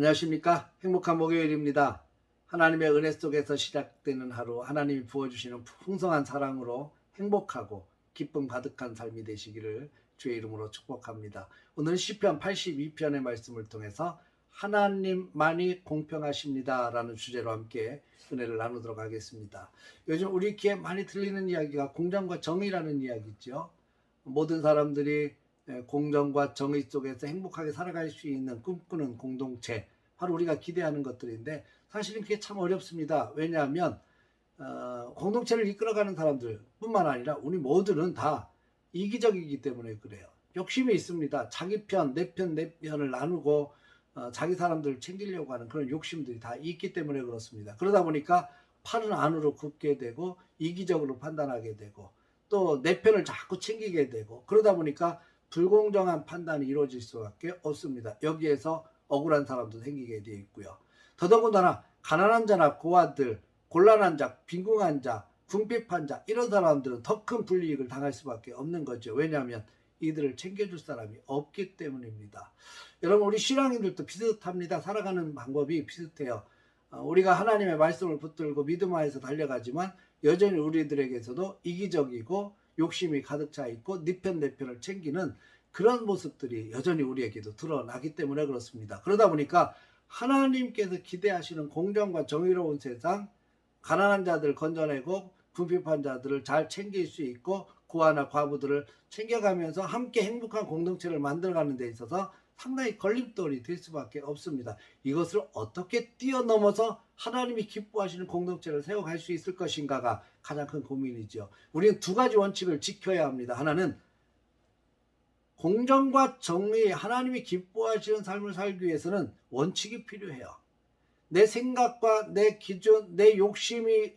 안녕하십니까? 행복한 목요일입니다. 하나님의 은혜 속에서 시작되는 하루, 하나님이 부어주시는 풍성한 사랑으로 행복하고 기쁨 가득한 삶이 되시기를 주의 이름으로 축복합니다. 오늘은 시편 82편의 말씀을 통해서 하나님만이 공평하십니다 라는 주제로 함께 은혜를 나누도록 하겠습니다. 요즘 우리 귀에 많이 들리는 이야기가 공정과 정의라는 이야기죠. 모든 사람들이 공정과 정의 속에서 행복하게 살아갈 수 있는 꿈꾸는 공동체, 바로 우리가 기대하는 것들인데 사실은 그게 참 어렵습니다. 왜냐하면 공동체를 이끌어가는 사람들 뿐만 아니라 우리 모두는 다 이기적이기 때문에 그래요. 욕심이 있습니다. 자기 편, 내 편, 내 편을 나누고 자기 사람들을 챙기려고 하는 그런 욕심들이 다 있기 때문에 그렇습니다. 그러다 보니까 팔은 안으로 굽게 되고 이기적으로 판단하게 되고 또 내 편을 자꾸 챙기게 되고, 그러다 보니까 불공정한 판단이 이루어질 수밖에 없습니다. 여기에서 억울한 사람도 생기게 되어 있고요. 더더군다나 가난한 자나 고아들, 곤란한 자, 빈궁한 자, 궁핍한 자, 이런 사람들은 더 큰 불이익을 당할 수밖에 없는 거죠. 왜냐하면 이들을 챙겨줄 사람이 없기 때문입니다. 여러분, 우리 신앙인들도 비슷합니다. 살아가는 방법이 비슷해요. 우리가 하나님의 말씀을 붙들고 믿음 안에서 달려가지만 여전히 우리들에게서도 이기적이고 욕심이 가득 차 있고 네 편 내 편을 챙기는 그런 모습들이 여전히 우리에게도 드러나기 때문에 그렇습니다. 그러다 보니까 하나님께서 기대하시는 공정과 정의로운 세상, 가난한 자들 건져내고 궁핍한 자들을 잘 챙길 수 있고 고아나 과부들을 챙겨가면서 함께 행복한 공동체를 만들어가는 데 있어서 상당히 걸림돌이 될 수밖에 없습니다. 이것을 어떻게 뛰어넘어서 하나님이 기뻐하시는 공동체를 세워갈 수 있을 것인가가 가장 큰 고민이죠. 우리는 두 가지 원칙을 지켜야 합니다. 하나는 공정과 정의, 하나님이 기뻐하시는 삶을 살기 위해서는 원칙이 필요해요. 내 생각과 내 기준, 내 욕심이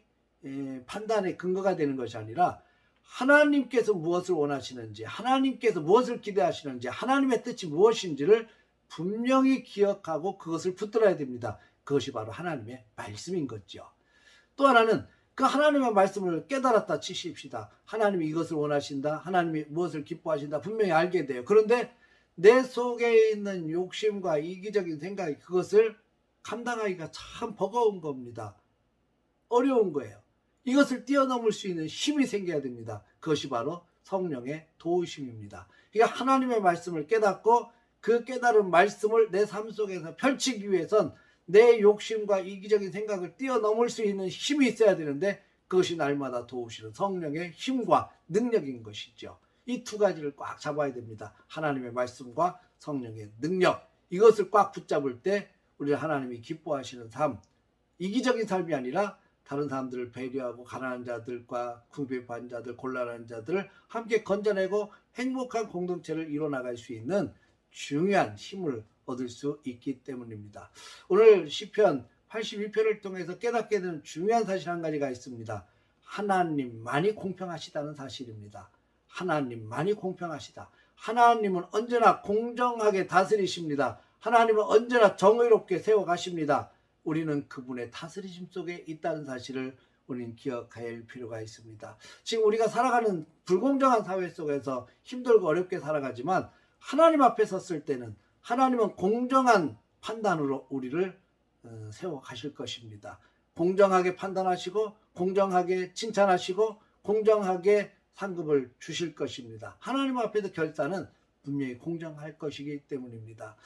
판단의 근거가 되는 것이 아니라 하나님께서 무엇을 원하시는지, 하나님께서 무엇을 기대하시는지, 하나님의 뜻이 무엇인지를 분명히 기억하고 그것을 붙들어야 됩니다. 그것이 바로 하나님의 말씀인 거죠. 또 하나는 그 하나님의 말씀을 깨달았다 치십시다. 하나님이 이것을 원하신다, 하나님이 무엇을 기뻐하신다 분명히 알게 돼요. 그런데 내 속에 있는 욕심과 이기적인 생각이 그것을 감당하기가 참 버거운 겁니다. 어려운 거예요. 이것을 뛰어넘을 수 있는 힘이 생겨야 됩니다. 그것이 바로 성령의 도우심입니다. 그러니까 하나님의 말씀을 깨닫고 그 깨달은 말씀을 내 삶 속에서 펼치기 위해선 내 욕심과 이기적인 생각을 뛰어넘을 수 있는 힘이 있어야 되는데 그것이 날마다 도우시는 성령의 힘과 능력인 것이죠. 이 두 가지를 꽉 잡아야 됩니다. 하나님의 말씀과 성령의 능력, 이것을 꽉 붙잡을 때 우리 하나님이 기뻐하시는 삶, 이기적인 삶이 아니라 다른 사람들을 배려하고 가난한 자들과 궁핍한 자들, 곤란한 자들을 함께 건져내고 행복한 공동체를 이뤄나갈 수 있는 중요한 힘을 얻을 수 있기 때문입니다. 오늘 시편 82편을 통해서 깨닫게 되는 중요한 사실 한 가지가 있습니다. 하나님만이 공평하시다는 사실입니다. 하나님만이 공평하시다. 하나님은 언제나 공정하게 다스리십니다. 하나님은 언제나 정의롭게 세워가십니다. 우리는 그분의 다스리심 속에 있다는 사실을 우리는 기억할 필요가 있습니다. 지금 우리가 살아가는 불공정한 사회 속에서 힘들고 어렵게 살아가지만 하나님 앞에 섰을 때는 하나님은 공정한 판단으로 우리를 세워가실 것입니다. 공정하게 판단하시고 공정하게 칭찬하시고 공정하게 상급을 주실 것입니다. 하나님 앞에서 결단은 분명히 공정할 것이기 때문입니다.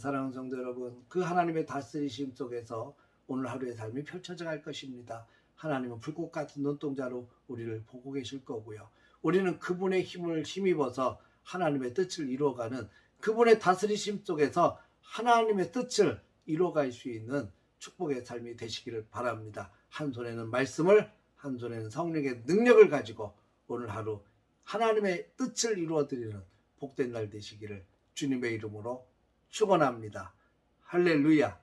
사랑하는 성도 여러분, 그 하나님의 다스리심 속에서 오늘 하루의 삶이 펼쳐져 갈 것입니다. 하나님은 불꽃 같은 눈동자로 우리를 보고 계실 거고요. 우리는 그분의 힘을 힘입어서 하나님의 뜻을 이루어가는, 그분의 다스리심 속에서 하나님의 뜻을 이루어갈 수 있는 축복의 삶이 되시기를 바랍니다. 한 손에는 말씀을, 한 손에는 성령의 능력을 가지고 오늘 하루 하나님의 뜻을 이루어드리는 복된 날 되시기를 주님의 이름으로 축원합니다. 할렐루야.